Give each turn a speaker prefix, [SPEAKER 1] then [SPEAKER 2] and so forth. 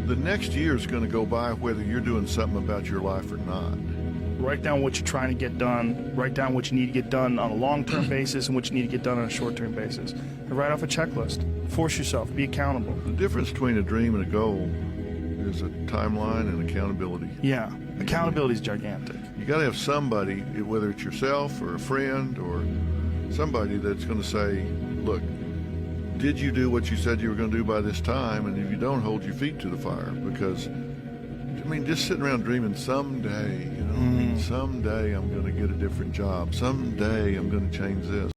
[SPEAKER 1] The next year is going to go by whether you're doing something about your life or not.
[SPEAKER 2] Write down what you're trying to get done. Write down what you need to get done on a long-term basis and what you need to get done on a short-term basis. And write off a checklist. Force yourself. Be accountable.
[SPEAKER 1] The difference between a dream and a goal is a timeline and accountability.
[SPEAKER 2] Yeah. Accountability is gigantic.
[SPEAKER 1] You got to have somebody, whether it's yourself or a friend or somebody, that's going to say, look, did you do what you said you were going to do by this time? And if you don't, hold your feet to the fire. Because, I mean, just sitting around dreaming someday, someday I'm going to get a different job. Someday I'm going to change this.